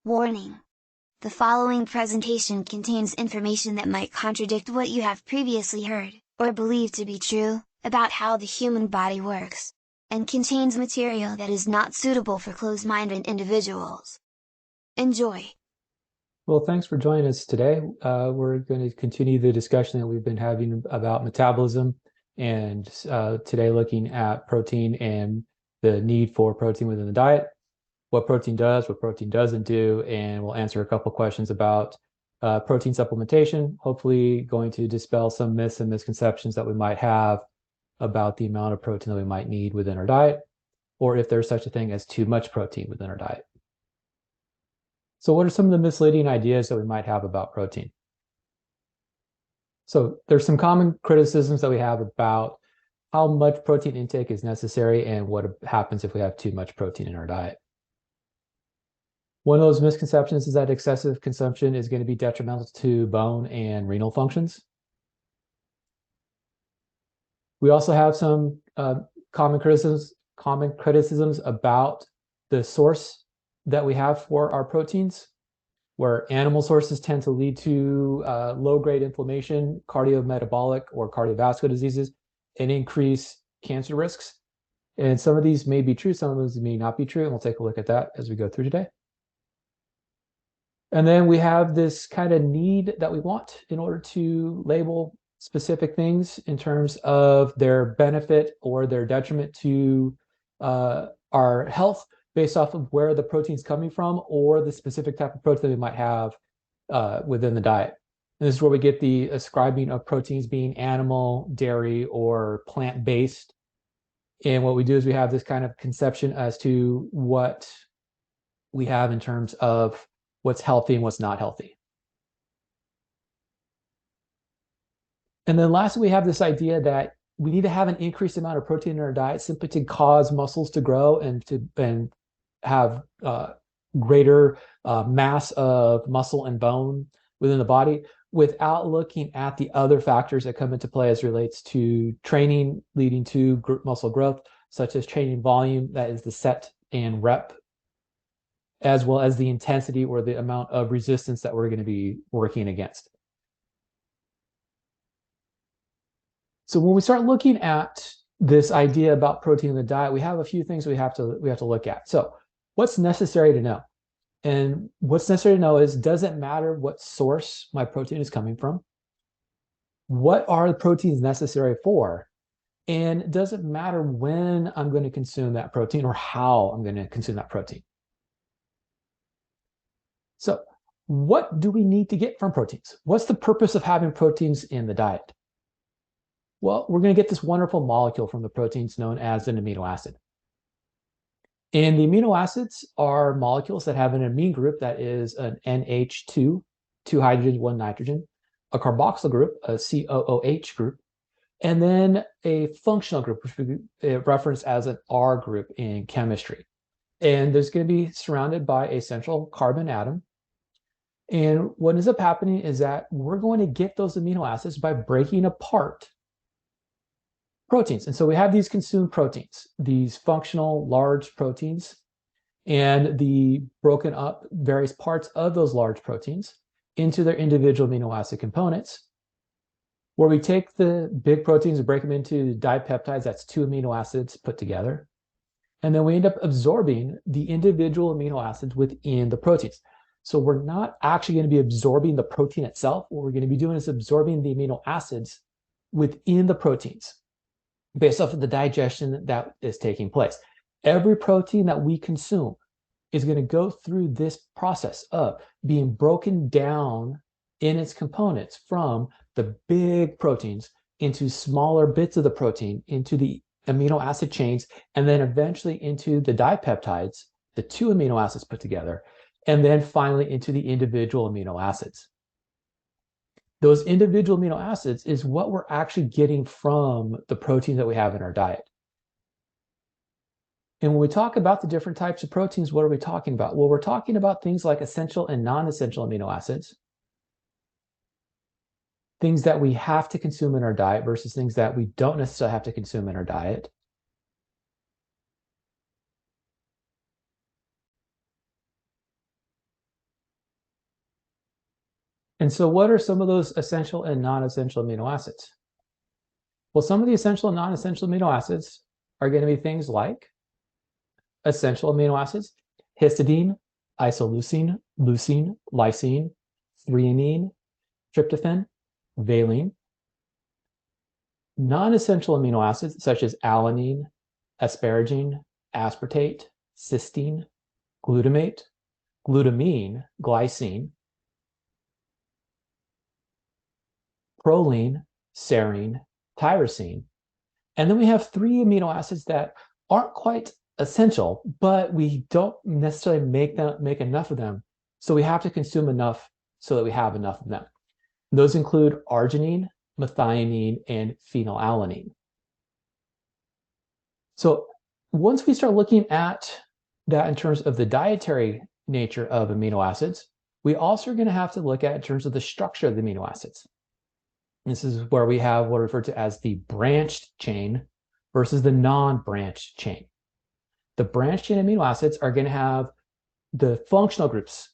Warning! The following presentation contains information that might contradict what you have previously heard, or believed to be true, about how the human body works, and contains material that is not suitable for closed-minded individuals. Enjoy! Well, thanks for joining us today. We're going to continue the discussion that we've been having about metabolism, and today looking at protein and the need for protein within the diet, what protein does, what protein doesn't do, and we'll answer a couple questions about protein supplementation, hopefully going to dispel some myths and misconceptions that we might have about the amount of protein that we might need within our diet, or if there's such a thing as too much protein within our diet. So what are some of the misleading ideas that we might have about protein? So there's some common criticisms that we have about how much protein intake is necessary and what happens if we have too much protein in our diet. One of those misconceptions is that excessive consumption is going to be detrimental to bone and renal functions. We also have some common criticisms about the source that we have for our proteins, where animal sources tend to lead to low-grade inflammation, cardiometabolic or cardiovascular diseases, and increase cancer risks. And some of these may be true, some of those may not be true, and we'll take a look at that as we go through today. And then we have this kind of need that we want in order to label specific things in terms of their benefit or their detriment to our health, based off of where the protein's coming from or the specific type of protein that we might have within the diet. And this is where we get the ascribing of proteins being animal, dairy, or plant-based. And what we do is we have this kind of conception as to what we have in terms of what's healthy and what's not healthy. And then lastly, we have this idea that we need to have an increased amount of protein in our diet simply to cause muscles to grow and have greater mass of muscle and bone within the body, without looking at the other factors that come into play as relates to training leading to muscle growth, such as training volume, that is the set and rep, as well as the intensity or the amount of resistance that we're going to be working against. So when we start looking at this idea about protein in the diet, we have a few things we have to look at. So what's necessary to know? And what's necessary to know is, does it matter what source my protein is coming from? What are the proteins necessary for? And does it matter when I'm going to consume that protein or how I'm going to consume that protein? So what do we need to get from proteins? What's the purpose of having proteins in the diet? Well, we're going to get this wonderful molecule from the proteins known as an amino acid. And the amino acids are molecules that have an amine group that is an NH2, 2 hydrogens, 1 nitrogen, a carboxyl group, a COOH group, and then a functional group, which we reference as an R group in chemistry. And there's going to be surrounded by a central carbon atom. And what ends up happening is that we're going to get those amino acids by breaking apart proteins. And so we have these consumed proteins, these functional large proteins, and the broken up various parts of those large proteins into their individual amino acid components, where we take the big proteins and break them into dipeptides, that's 2 amino acids put together. And then we end up absorbing the individual amino acids within the proteins. So we're not actually going to be absorbing the protein itself. What we're going to be doing is absorbing the amino acids within the proteins, based off of the digestion that is taking place. Every protein that we consume is going to go through this process of being broken down in its components from the big proteins into smaller bits of the protein, into the amino acid chains, and then eventually into the dipeptides, the 2 amino acids put together, and then finally into the individual amino acids. Those individual amino acids is what we're actually getting from the protein that we have in our diet. And when we talk about the different types of proteins, what are we talking about? Well, we're talking about things like essential and non-essential amino acids, things that we have to consume in our diet versus things that we don't necessarily have to consume in our diet. And so what are some of those essential and non-essential amino acids? Well, some of the essential and non-essential amino acids are going to be things like essential amino acids: histidine, isoleucine, leucine, lysine, threonine, tryptophan, valine. Non-essential amino acids such as alanine, asparagine, aspartate, cysteine, glutamate, glutamine, glycine, proline, serine, tyrosine. And then we have three amino acids that aren't quite essential, but we don't necessarily make enough of them. So we have to consume enough so that we have enough of them. Those include arginine, methionine, and phenylalanine. So once we start looking at that in terms of the dietary nature of amino acids, we also are going to have to look at in terms of the structure of the amino acids. This is where we have what are referred to as the branched chain versus the non-branched chain. The branched chain amino acids are going to have the functional groups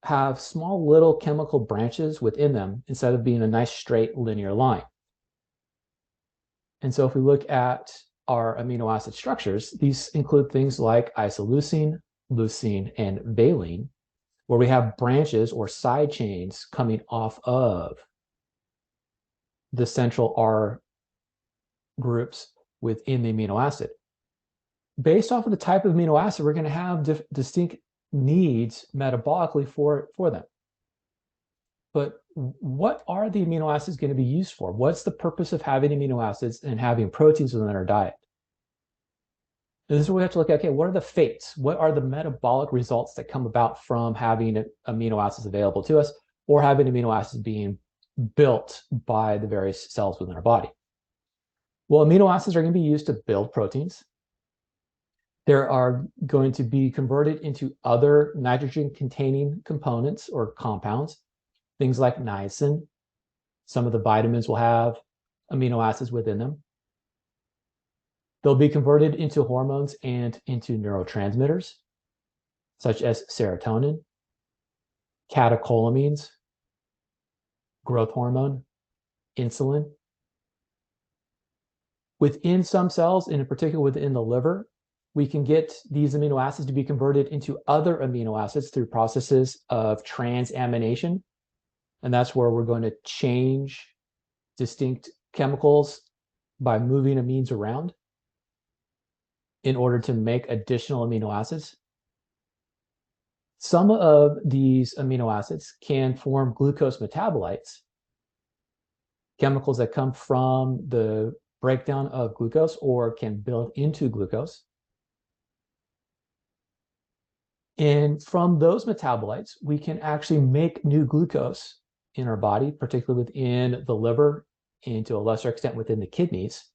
have small little chemical branches within them instead of being a nice straight linear line. And so if we look at our amino acid structures, these include things like isoleucine, leucine, and valine, where we have branches or side chains coming off of the central R groups within the amino acid. Based off of the type of amino acid, we're going to have distinct needs metabolically for them. But what are the amino acids going to be used for? What's the purpose of having amino acids and having proteins within our diet? And this is where we have to look at, okay, what are the fates? What are the metabolic results that come about from having amino acids available to us or having amino acids being built by the various cells within our body? Well, amino acids are going to be used to build proteins. They are going to be converted into other nitrogen-containing components or compounds, things like niacin. Some of the vitamins will have amino acids within them. They'll be converted into hormones and into neurotransmitters, such as serotonin, catecholamines, growth hormone, insulin. Within some cells, and in particular within the liver, we can get these amino acids to be converted into other amino acids through processes of transamination. And that's where we're going to change distinct chemicals by moving amines around in order to make additional amino acids. Some of these amino acids can form glucose metabolites, chemicals that come from the breakdown of glucose or can build into glucose. And from those metabolites, we can actually make new glucose in our body, particularly within the liver and to a lesser extent within the kidneys,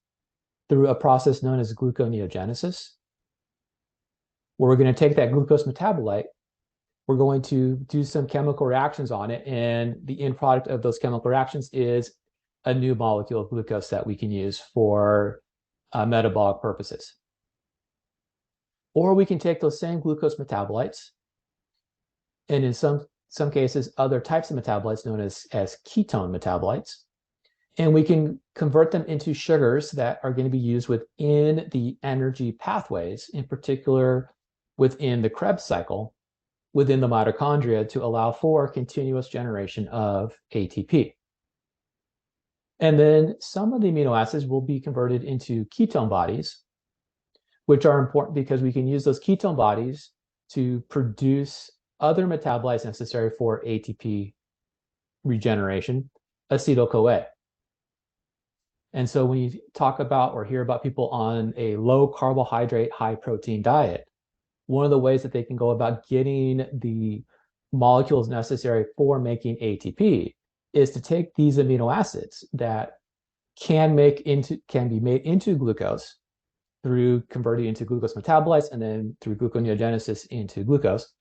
through a process known as gluconeogenesis, where we're going to take that glucose metabolite, we're going to do some chemical reactions on it, and the end product of those chemical reactions is a new molecule of glucose that we can use for metabolic purposes. Or we can take those same glucose metabolites, and in some cases, other types of metabolites known as ketone metabolites, and we can convert them into sugars that are going to be used within the energy pathways, in particular within the Krebs cycle, within the mitochondria, to allow for continuous generation of ATP. And then some of the amino acids will be converted into ketone bodies, which are important because we can use those ketone bodies to produce other metabolites necessary for ATP regeneration, acetyl-CoA. And so when you talk about or hear about people on a low carbohydrate, high protein diet, one of the ways that they can go about getting the molecules necessary for making ATP is to take these amino acids that can be made into glucose through converting into glucose metabolites and then through gluconeogenesis into glucose,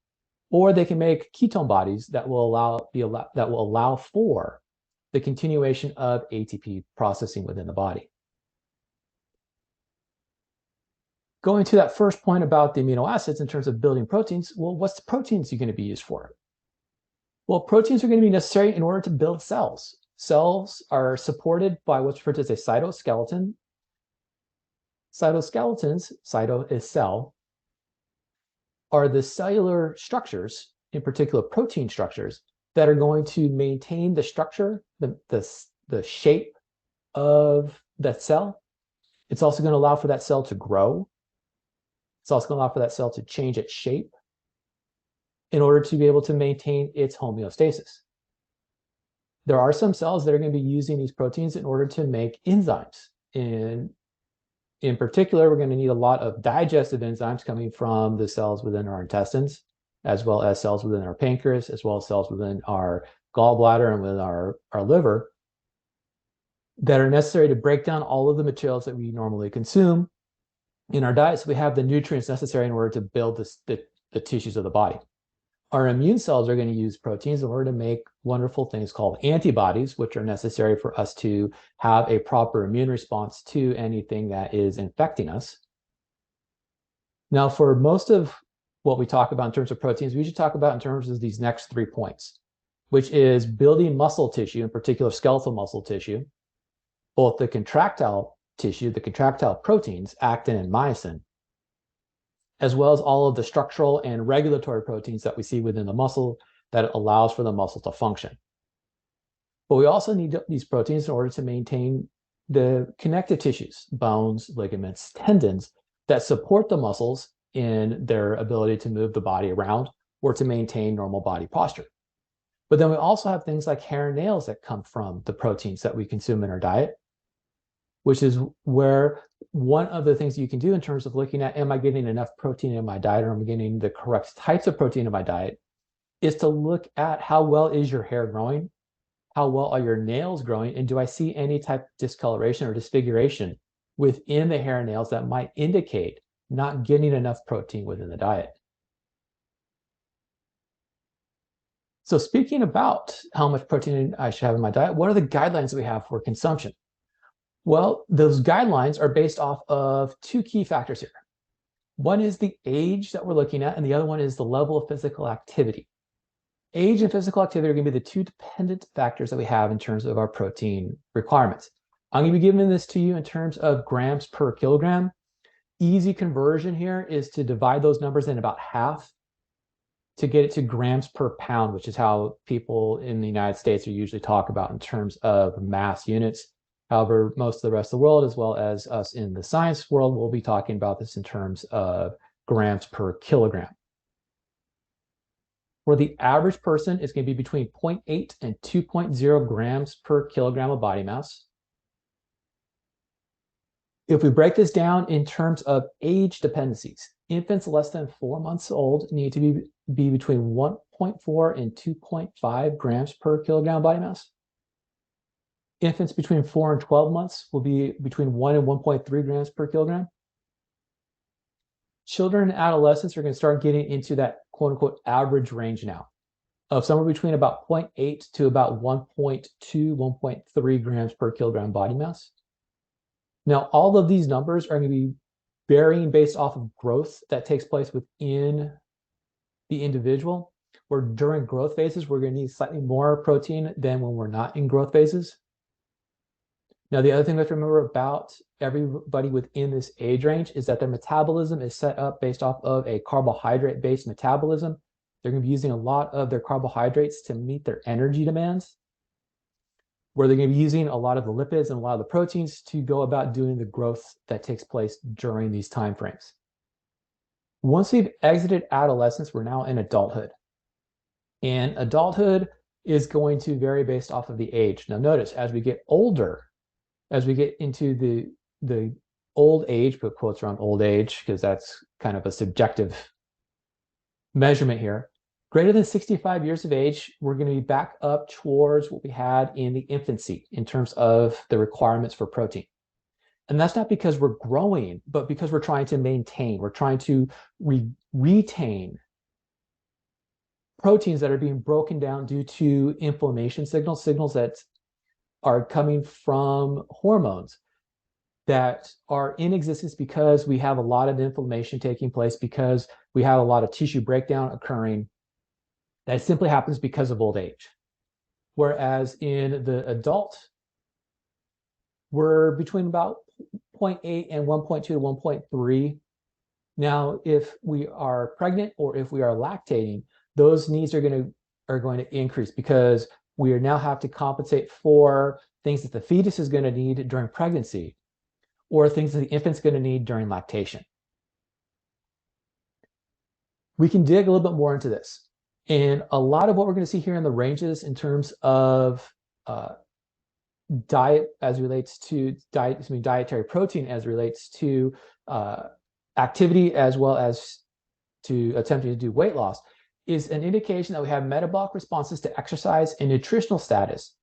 or they can make ketone bodies that will allow for the continuation of ATP processing within the body. Going to that first point about the amino acids in terms of building proteins, well, what's the proteins you're going to be used for? Well, proteins are going to be necessary in order to build cells. Cells are supported by what's referred to as a cytoskeleton. Cytoskeletons, cyto is cell, are the cellular structures, in particular protein structures, that are going to maintain the structure, the shape of that cell. It's also going to allow for that cell to grow. It's also going to allow for that cell to change its shape in order to be able to maintain its homeostasis. There are some cells that are going to be using these proteins in order to make enzymes. In particular, we're going to need a lot of digestive enzymes coming from the cells within our intestines, as well as cells within our pancreas, as well as cells within our gallbladder and within our liver, that are necessary to break down all of the materials that we normally consume in our diet, so we have the nutrients necessary in order to build the tissues of the body. Our immune cells are going to use proteins in order to make wonderful things called antibodies, which are necessary for us to have a proper immune response to anything that is infecting us. Now, for most of what we talk about in terms of proteins, we should talk about in terms of these next 3 points, which is building muscle tissue, in particular skeletal muscle tissue, both the contractile tissue, the contractile proteins, actin and myosin, as well as all of the structural and regulatory proteins that we see within the muscle that allows for the muscle to function. But we also need these proteins in order to maintain the connective tissues, bones, ligaments, tendons, that support the muscles in their ability to move the body around or to maintain normal body posture. But then we also have things like hair and nails that come from the proteins that we consume in our diet, which is where one of the things you can do in terms of looking at, am I getting enough protein in my diet, or am I getting the correct types of protein in my diet, is to look at how well is your hair growing, how well are your nails growing, and do I see any type of discoloration or disfiguration within the hair and nails that might indicate not getting enough protein within the diet. So speaking about how much protein I should have in my diet, what are the guidelines that we have for consumption? Well, those guidelines are based off of 2 key factors here. One is the age that we're looking at, and the other one is the level of physical activity. Age and physical activity are going to be the 2 dependent factors that we have in terms of our protein requirements. I'm going to be giving this to you in terms of grams per kilogram. Easy conversion here is to divide those numbers in about half to get it to grams per pound, which is how people in the United States are usually talk about in terms of mass units. However, most of the rest of the world, as well as us in the science world, will be talking about this in terms of grams per kilogram. For the average person, it's going to be between 0.8 and 2.0 grams per kilogram of body mass. If we break this down in terms of age dependencies, infants less than 4 months old need to be between 1.4 and 2.5 grams per kilogram body mass. Infants between 4 and 12 months will be between 1 and 1.3 grams per kilogram. Children and adolescents are going to start getting into that quote unquote average range now of somewhere between about 0.8 to about 1.2, 1.3 grams per kilogram body mass. Now, all of these numbers are going to be varying based off of growth that takes place within the individual, where during growth phases, we're going to need slightly more protein than when we're not in growth phases. Now, the other thing we have to remember about everybody within this age range is that their metabolism is set up based off of a carbohydrate-based metabolism. They're going to be using a lot of their carbohydrates to meet their energy demands, where they're going to be using a lot of the lipids and a lot of the proteins to go about doing the growth that takes place during these time frames. Once we've exited adolescence, we're now in adulthood. And adulthood is going to vary based off of the age. Now notice, as we get older, as we get into the old age, put quotes around old age, because that's kind of a subjective measurement here, greater than 65 years of age, we're going to be back up towards what we had in the infancy in terms of the requirements for protein. And that's not because we're growing, but because we're trying to maintain, we're trying to retain proteins that are being broken down due to inflammation signals that are coming from hormones that are in existence because we have a lot of inflammation taking place, because we have a lot of tissue breakdown occurring, That simply happens because of old age. Whereas in the adult, we're between about 0.8 and 1.2 to 1.3. Now, if we are pregnant or if we are lactating, those needs are going to increase because we now have to compensate for things that the fetus is going to need during pregnancy or things that the infant's going to need during lactation. We can dig a little bit more into this. And a lot of what we're going to see here in the ranges in terms of diet as relates to dietary protein as relates to activity as well as to attempting to do weight loss is an indication that we have metabolic responses to exercise and nutritional status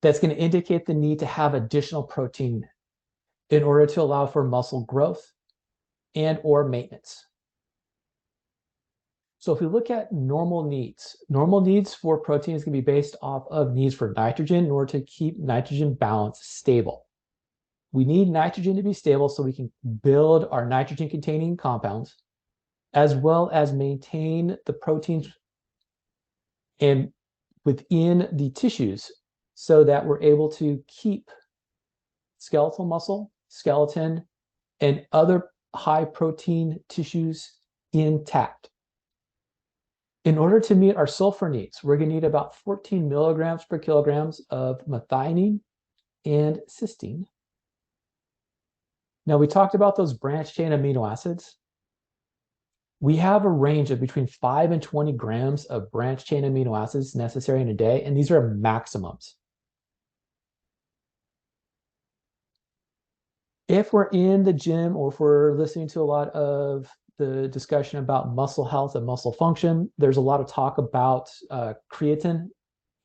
that's going to indicate the need to have additional protein in order to allow for muscle growth and or maintenance. So if we look at normal needs for protein is going to be based off of needs for nitrogen in order to keep nitrogen balance stable. We need nitrogen to be stable so we can build our nitrogen-containing compounds, as well as maintain the proteins and within the tissues so that we're able to keep skeletal muscle, skeleton, and other high protein tissues intact. In order to meet our sulfur needs, we're going to need about 14 milligrams per kilograms of methionine and cysteine. Now, we talked about those branched chain amino acids. We have a range of between 5 and 20 grams of branched chain amino acids necessary in a day, and these are maximums. If we're in the gym or if we're listening to a lot of the discussion about muscle health and muscle function, there's a lot of talk about creatine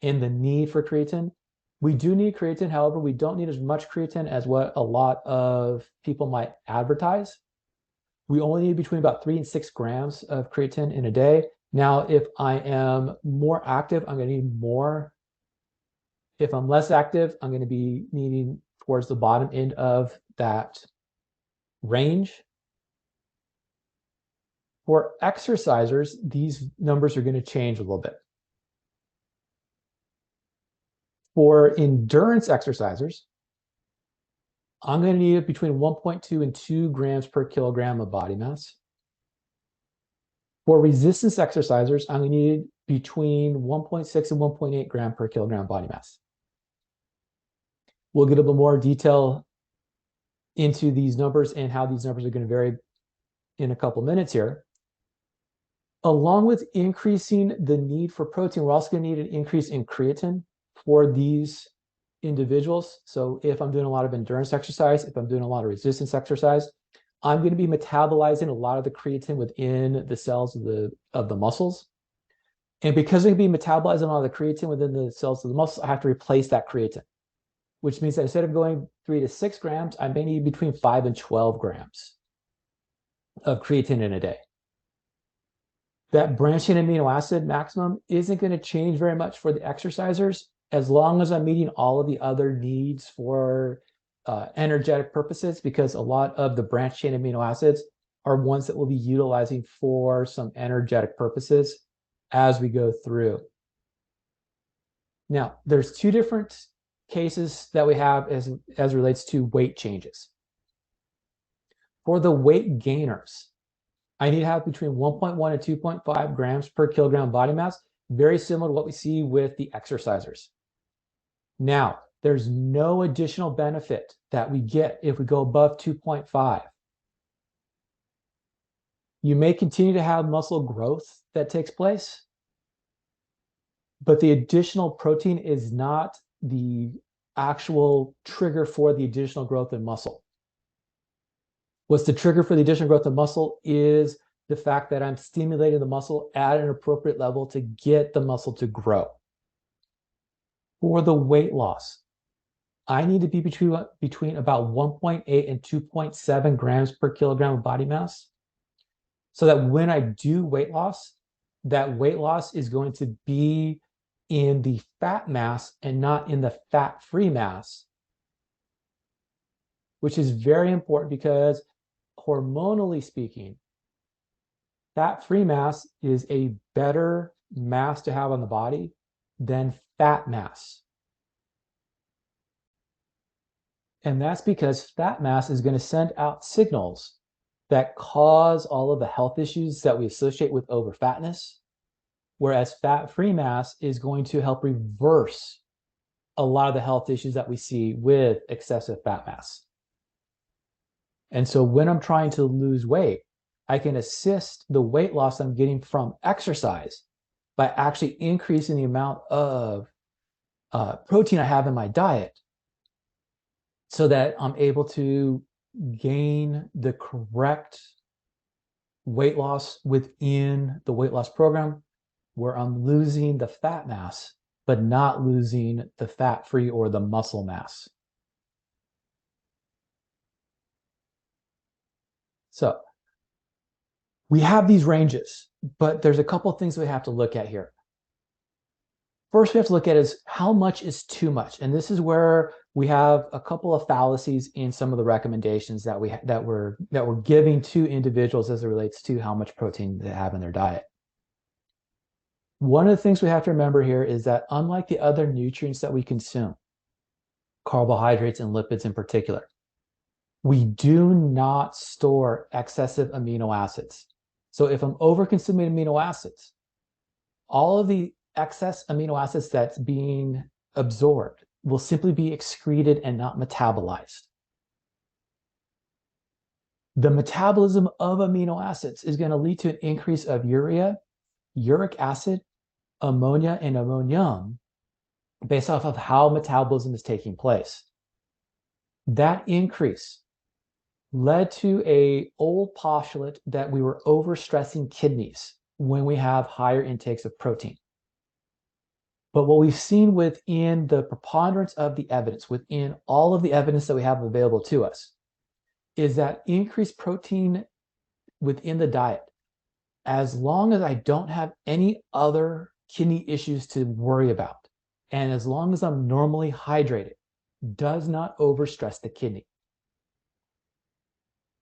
and the need for creatine. We do need creatine, however, we don't need as much creatine as what a lot of people might advertise. We only need between about 3 and 6 grams of creatine in a day. Now, if I am more active, I'm going to need more. If I'm less active, I'm going to be needing towards the bottom end of that range. For exercisers, these numbers are going to change a little bit. For endurance exercisers, I'm going to need between 1.2 and 2 grams per kilogram of body mass. For resistance exercisers, I'm going to need between 1.6 and 1.8 gram per kilogram body mass. We'll get a little more detail into these numbers and how these numbers are going to vary in a couple minutes here. Along with increasing the need for protein, we're also going to need an increase in creatine for these individuals. So if I'm doing a lot of endurance exercise, if I'm doing a lot of resistance exercise, I'm going to be metabolizing a lot of the creatine within the cells of the muscles. And because I'm going to be metabolizing a lot of the creatine within the cells of the muscles, I have to replace that creatine, which means that instead of going 3 to 6 grams, I may need between 5 and 12 grams of creatine in a day. That branched chain amino acid maximum isn't going to change very much for the exercisers as long as I'm meeting all of the other needs for energetic purposes, because a lot of the branched chain amino acids are ones that we'll be utilizing for some energetic purposes as we go through. Now, there's 2 different cases that we have as relates to weight changes. For the weight gainers, I need to have between 1.1 and 2.5 grams per kilogram body mass, very similar to what we see with the exercisers. Now, there's no additional benefit that we get if we go above 2.5. You may continue to have muscle growth that takes place, but the additional protein is not the actual trigger for the additional growth in muscle. What's the trigger for the additional growth of muscle is the fact that I'm stimulating the muscle at an appropriate level to get the muscle to grow. For the weight loss, I need to be between about 1.8 and 2.7 grams per kilogram of body mass, so that when I do weight loss, that weight loss is going to be in the fat mass and not in the fat-free mass, which is very important because hormonally speaking, fat-free mass is a better mass to have on the body than fat mass. And that's because fat mass is going to send out signals that cause all of the health issues that we associate with overfatness, whereas fat-free mass is going to help reverse a lot of the health issues that we see with excessive fat mass. And so when I'm trying to lose weight, I can assist the weight loss I'm getting from exercise by actually increasing the amount of protein I have in my diet so that I'm able to gain the correct weight loss within the weight loss program, where I'm losing the fat mass, but not losing the fat-free or the muscle mass. So we have these ranges, but there's a couple of things we have to look at here. First, we have to look at is how much is too much, and this is where we have a couple of fallacies in some of the recommendations that we're giving to individuals as it relates to how much protein they have in their diet. One of the things we have to remember here is that unlike the other nutrients that we consume, carbohydrates and lipids in particular, we do not store excessive amino acids. So if I'm over-consuming amino acids, all of the excess amino acids that's being absorbed will simply be excreted and not metabolized. The metabolism of amino acids is going to lead to an increase of urea, uric acid, ammonia, and ammonium based off of how metabolism is taking place. That increase led to an old postulate that we were overstressing kidneys when we have higher intakes of protein. But what we've seen within the preponderance of the evidence, within all of the evidence that we have available to us, is that increased protein within the diet, as long as I don't have any other kidney issues to worry about, and as long as I'm normally hydrated, does not overstress the kidney.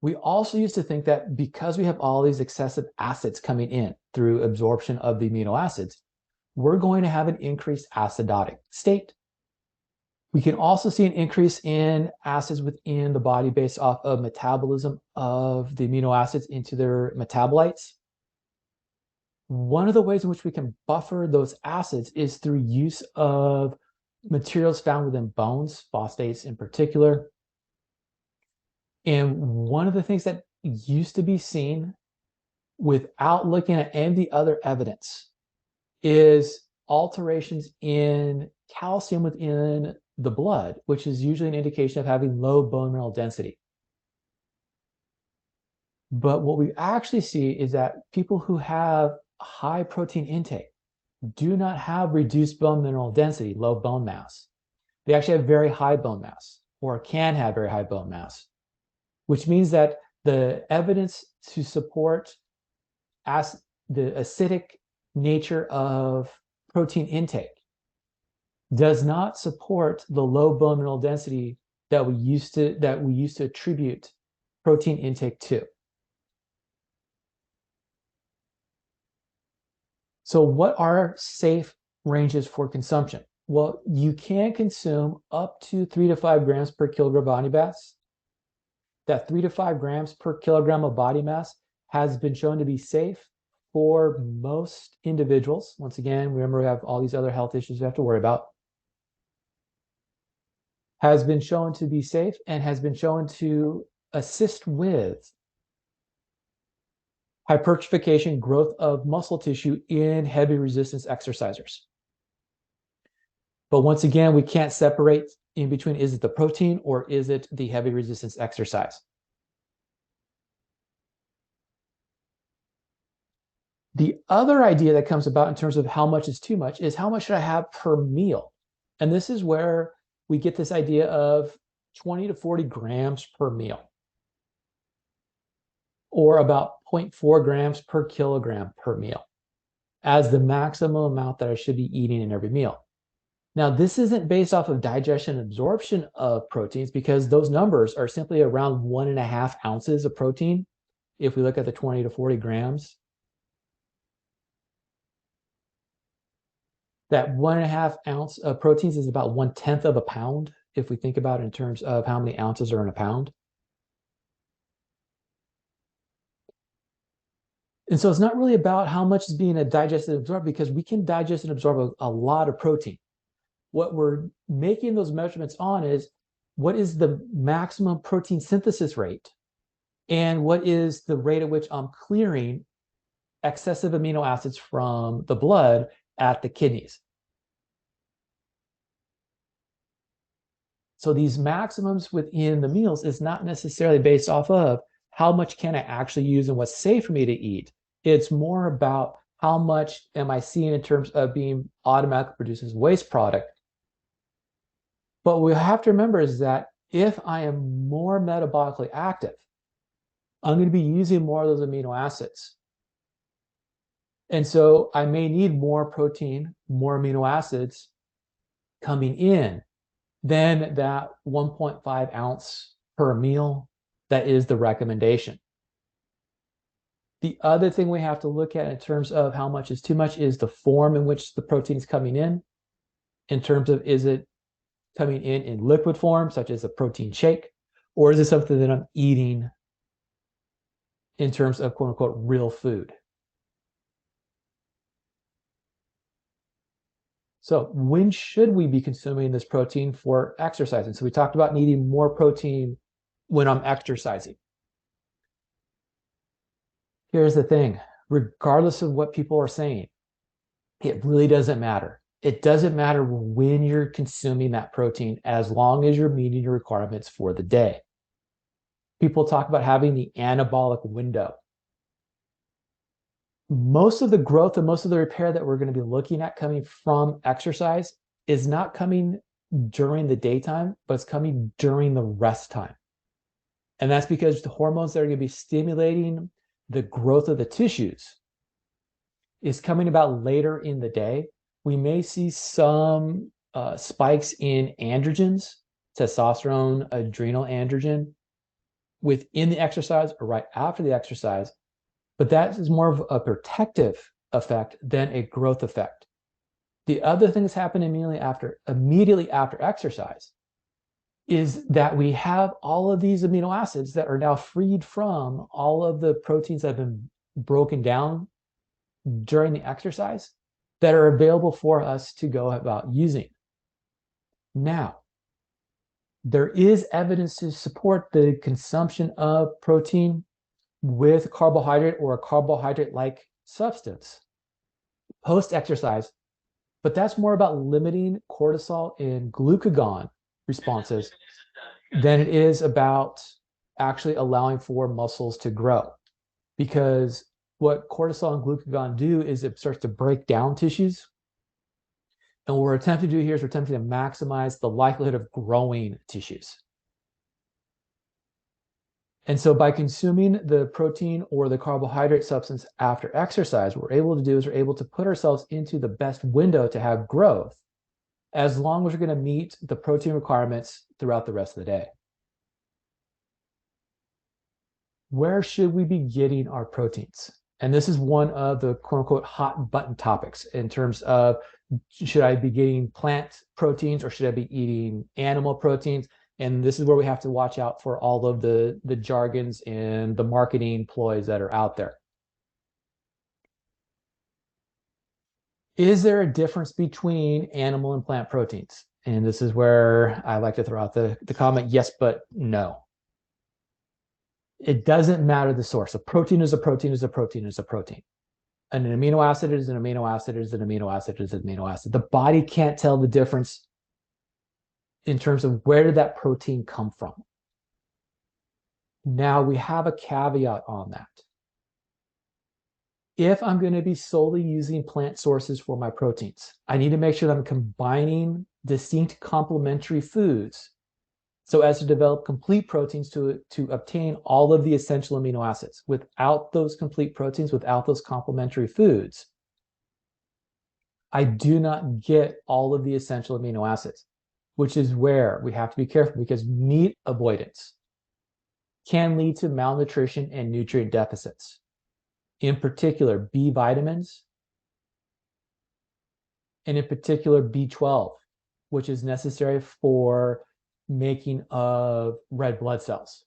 We also used to think that because we have all these excessive acids coming in through absorption of the amino acids, we're going to have an increased acidotic state. We can also see an increase in acids within the body based off of metabolism of the amino acids into their metabolites. One of the ways in which we can buffer those acids is through use of materials found within bones, phosphates in particular. And one of the things that used to be seen without looking at any of the other evidence is alterations in calcium within the blood, which is usually an indication of having low bone mineral density. But what we actually see is that people who have high protein intake do not have reduced bone mineral density, low bone mass. They actually have very high bone mass, or can have very high bone mass, which means that the evidence to support the acidic nature of protein intake does not support the low bone mineral density that we used to attribute protein intake to. So what are safe ranges for consumption? Well, you can consume up to 3 to 5 grams per kilogram body mass. That 3 to 5 grams per kilogram of body mass has been shown to be safe for most individuals. Once again, remember we have all these other health issues we have to worry about. Has been shown to be safe and has been shown to assist with hypertrophication, growth of muscle tissue in heavy resistance exercisers. But once again, we can't separate in between, is it the protein or is it the heavy resistance exercise? The other idea that comes about in terms of how much is too much is how much should I have per meal? And this is where we get this idea of 20 to 40 grams per meal, or about 0.4 grams per kilogram per meal as the maximum amount that I should be eating in every meal. Now, this isn't based off of digestion and absorption of proteins, because those numbers are simply around 1.5 ounces of protein if we look at the 20 to 40 grams. That 1.5 ounce of proteins is about 1/10 of a pound, if we think about it in terms of how many ounces are in a pound. And so it's not really about how much is being digested and absorbed, because we can digest and absorb a lot of protein. What we're making those measurements on is what is the maximum protein synthesis rate, and what is the rate at which I'm clearing excessive amino acids from the blood at the kidneys. So these maximums within the meals is not necessarily based off of how much can I actually use and what's safe for me to eat. It's more about how much am I seeing in terms of being automatically produced as waste product. But what we have to remember is that if I am more metabolically active, I'm going to be using more of those amino acids. And so I may need more protein, more amino acids coming in than that 1.5 ounce per meal that is the recommendation. The other thing we have to look at in terms of how much is too much is the form in which the protein is coming in terms of, is it coming in liquid form, such as a protein shake, or is it something that I'm eating in terms of quote unquote real food? So when should we be consuming this protein for exercising? So we talked about needing more protein when I'm exercising. Here's the thing, regardless of what people are saying, it really doesn't matter. It doesn't matter when you're consuming that protein, as long as you're meeting your requirements for the day. People talk about having the anabolic window. Most of the growth and most of the repair that we're going to be looking at coming from exercise is not coming during the daytime, but it's coming during the rest time. And that's because the hormones that are going to be stimulating the growth of the tissues is coming about later in the day. We may see some spikes in androgens, testosterone, adrenal androgen, within the exercise or right after the exercise, but that is more of a protective effect than a growth effect. The other thing that's happening immediately after exercise is that we have all of these amino acids that are now freed from all of the proteins that have been broken down during the exercise that are available for us to go about using. Now, there is evidence to support the consumption of protein with carbohydrate or a carbohydrate-like substance post-exercise, but that's more about limiting cortisol and glucagon responses than it is about actually allowing for muscles to grow. Because what cortisol and glucagon do is it starts to break down tissues. And what we're attempting to do here is we're attempting to maximize the likelihood of growing tissues. And so by consuming the protein or the carbohydrate substance after exercise, what we're able to do is we're able to put ourselves into the best window to have growth, as long as we're going to meet the protein requirements throughout the rest of the day. Where should we be getting our proteins? And this is one of the quote unquote hot button topics in terms of, should I be getting plant proteins or should I be eating animal proteins? And this is where we have to watch out for all of the jargons and the marketing ploys that are out there. Is there a difference between animal and plant proteins? And this is where I like to throw out the comment, yes, but no. It doesn't matter the source. A protein is a protein is a protein is a protein. And an amino acid is an amino acid is an amino acid is an amino acid. The body can't tell the difference in terms of where did that protein come from. Now we have a caveat on that. If I'm going to be solely using plant sources for my proteins, I need to make sure that I'm combining distinct complementary foods so as to develop complete proteins to obtain all of the essential amino acids. Without those complete proteins, without those complementary foods, I do not get all of the essential amino acids, which is where we have to be careful, because meat avoidance can lead to malnutrition and nutrient deficits. In particular, B vitamins and in particular B12, which is necessary for making of red blood cells,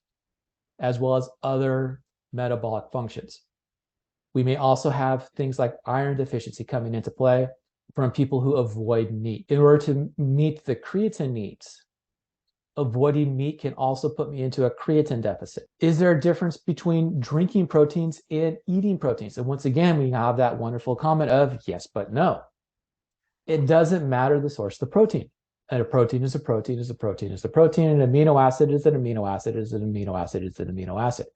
as well as other metabolic functions. We may also have things like iron deficiency coming into play from people who avoid meat. In order to meet the creatine needs, avoiding meat can also put me into a creatine deficit. Is there a difference between drinking proteins and eating proteins? And once again, we have that wonderful comment of yes, but no. It doesn't matter the source of the protein. And a protein is a protein is a protein is a protein. An amino acid is an amino acid is an amino acid is an amino acid.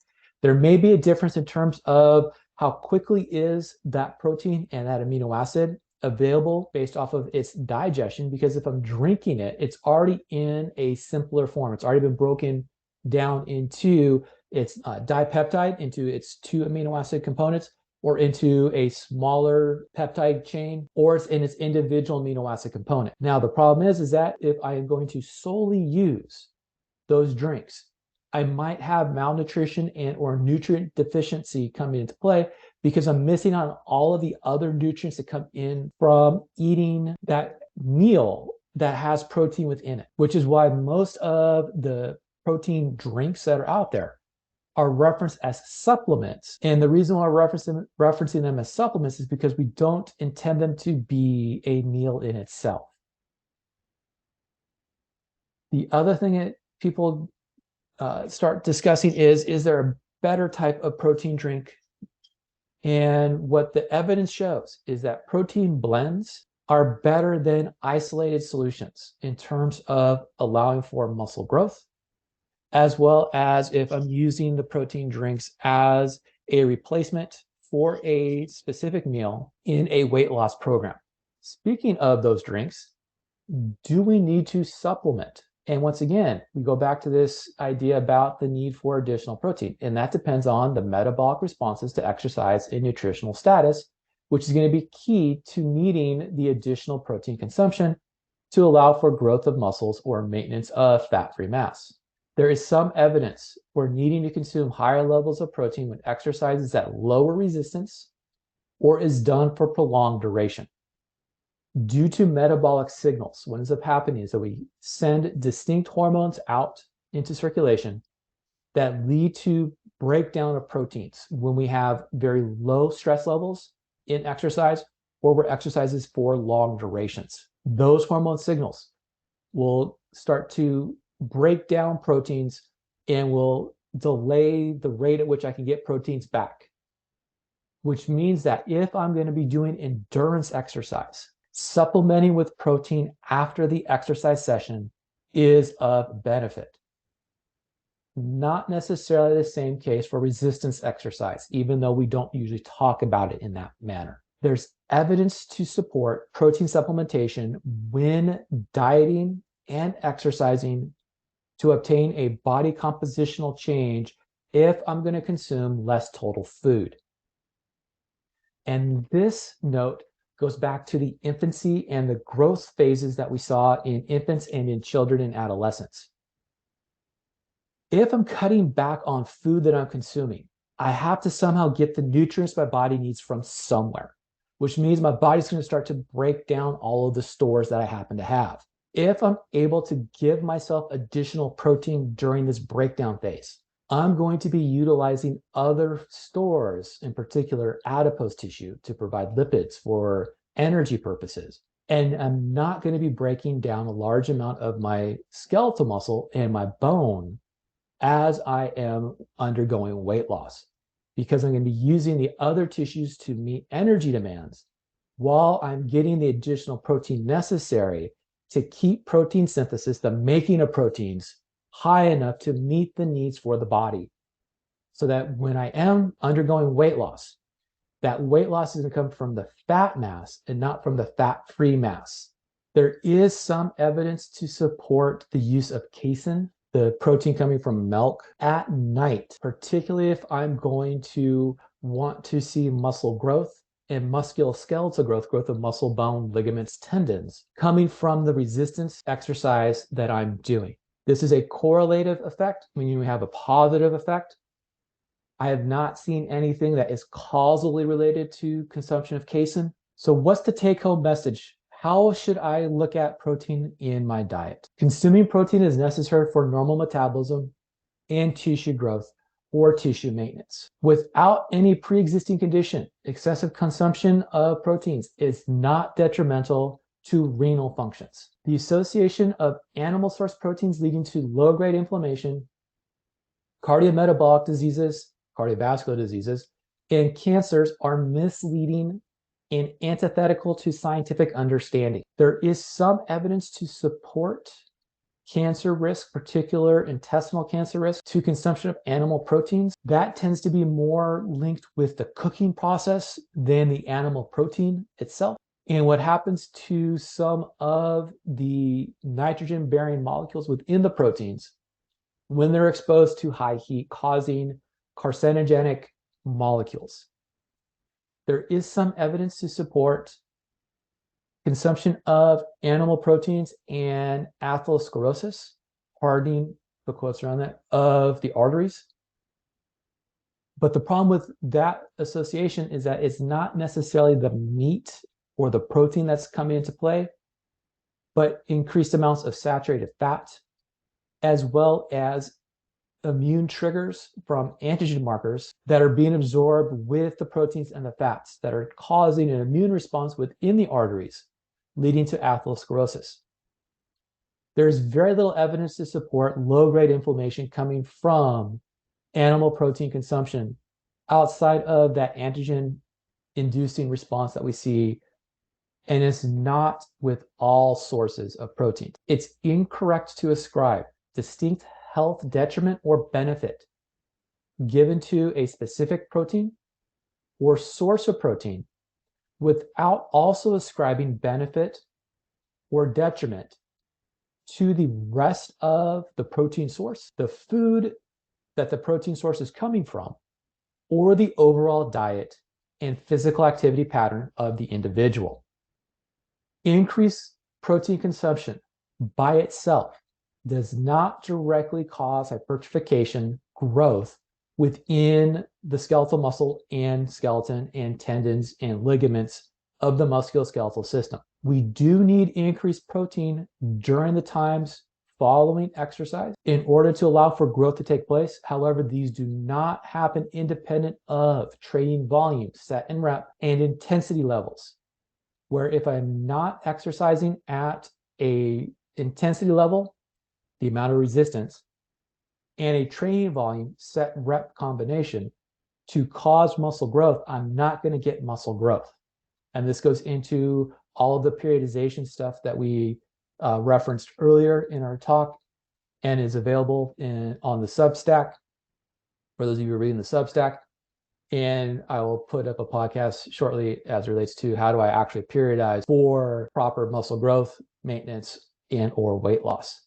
There may be a difference in terms of how quickly is that protein and that amino acid available based off of its digestion, because if I'm drinking it, it's already in a simpler form. It's already been broken down into its dipeptide, into its 2 amino acid components, or into a smaller peptide chain, or it's in its individual amino acid component. Now, the problem is that if I am going to solely use those drinks, I might have malnutrition and or nutrient deficiency coming into play because I'm missing on all of the other nutrients that come in from eating that meal that has protein within it, which is why most of the protein drinks that are out there are referenced as supplements. And the reason why we're referencing them as supplements is because we don't intend them to be a meal in itself. The other thing that people start discussing is there a better type of protein drink? And what the evidence shows is that protein blends are better than isolated solutions in terms of allowing for muscle growth, as well as if I'm using the protein drinks as a replacement for a specific meal in a weight loss program. Speaking of those drinks, do we need to supplement? And once again, we go back to this idea about the need for additional protein, and that depends on the metabolic responses to exercise and nutritional status, which is going to be key to needing the additional protein consumption to allow for growth of muscles or maintenance of fat-free mass. There is some evidence for needing to consume higher levels of protein when exercise is at lower resistance or is done for prolonged duration. Due to metabolic signals, what ends up happening is that we send distinct hormones out into circulation that lead to breakdown of proteins when we have very low stress levels in exercise or where exercise is for long durations. Those hormone signals will start to break down proteins and will delay the rate at which I can get proteins back, which means that if I'm going to be doing endurance exercise, supplementing with protein after the exercise session is of benefit. Not necessarily the same case for resistance exercise, even though we don't usually talk about it in that manner. There's evidence to support protein supplementation when dieting and exercising to obtain a body compositional change if I'm going to consume less total food. And this note goes back to the infancy and the growth phases that we saw in infants and in children and adolescents. If I'm cutting back on food that I'm consuming, I have to somehow get the nutrients my body needs from somewhere, which means my body's going to start to break down all of the stores that I happen to have. If I'm able to give myself additional protein during this breakdown phase, I'm going to be utilizing other stores, in particular adipose tissue, to provide lipids for energy purposes. And I'm not going to be breaking down a large amount of my skeletal muscle and my bone as I am undergoing weight loss, because I'm going to be using the other tissues to meet energy demands while I'm getting the additional protein necessary to keep protein synthesis, the making of proteins, high enough to meet the needs for the body, so that when I am undergoing weight loss, that weight loss is going to come from the fat mass and not from the fat-free mass. There is some evidence to support the use of casein, the protein coming from milk, at night, particularly if I'm going to want to see muscle growth and musculoskeletal growth of muscle, bone, ligaments, tendons, coming from the resistance exercise that I'm doing. This is a correlative effect, meaning we have a positive effect. I have not seen anything that is causally related to consumption of casein. So what's the take-home message? How should I look at protein in my diet? Consuming protein is necessary for normal metabolism and tissue growth or tissue maintenance. Without any pre-existing condition, excessive consumption of proteins is not detrimental to renal functions. The association of animal source proteins leading to low-grade inflammation, cardiometabolic diseases, cardiovascular diseases, and cancers are misleading and antithetical to scientific understanding. There is some evidence to support cancer risk, particular intestinal cancer risk, to consumption of animal proteins. That tends to be more linked with the cooking process than the animal protein itself. And what happens to some of the nitrogen-bearing molecules within the proteins when they're exposed to high heat, causing carcinogenic molecules. There is some evidence to support consumption of animal proteins and atherosclerosis, hardening, the quotes around that, of the arteries. But the problem with that association is that it's not necessarily the meat or the protein that's coming into play, but increased amounts of saturated fat, as well as immune triggers from antigen markers that are being absorbed with the proteins and the fats that are causing an immune response within the arteries, leading to atherosclerosis. There's very little evidence to support low-grade inflammation coming from animal protein consumption outside of that antigen-inducing response that we see, and it's not with all sources of protein. It's incorrect to ascribe distinct health detriment or benefit given to a specific protein or source of protein without also ascribing benefit or detriment to the rest of the protein source, the food that the protein source is coming from, or the overall diet and physical activity pattern of the individual. Increased protein consumption by itself does not directly cause hypertrophication growth within the skeletal muscle and skeleton and tendons and ligaments of the musculoskeletal system. We do need increased protein during the times following exercise in order to allow for growth to take place. However, these do not happen independent of training volume, set and rep, and intensity levels, where if I'm not exercising at a intensity level, the amount of resistance, and a training volume set rep combination to cause muscle growth, I'm not going to get muscle growth. And this goes into all of the periodization stuff that we referenced earlier in our talk and is available on the Substack for those of you who are reading the Substack. And I will put up a podcast shortly as it relates to how do I actually periodize for proper muscle growth, maintenance, and or weight loss.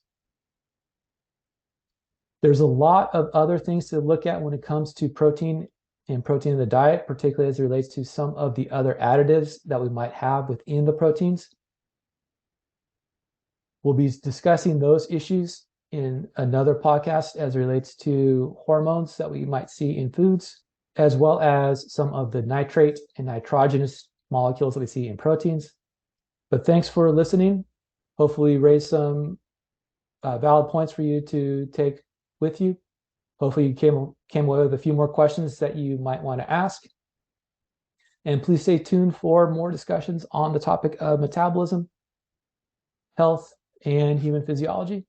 There's a lot of other things to look at when it comes to protein and protein in the diet, particularly as it relates to some of the other additives that we might have within the proteins. We'll be discussing those issues in another podcast as it relates to hormones that we might see in foods, as well as some of the nitrate and nitrogenous molecules that we see in proteins. But thanks for listening. Hopefully raise some valid points for you to take with you. Hopefully you came away with a few more questions that you might want to ask. And please stay tuned for more discussions on the topic of metabolism, health, and human physiology.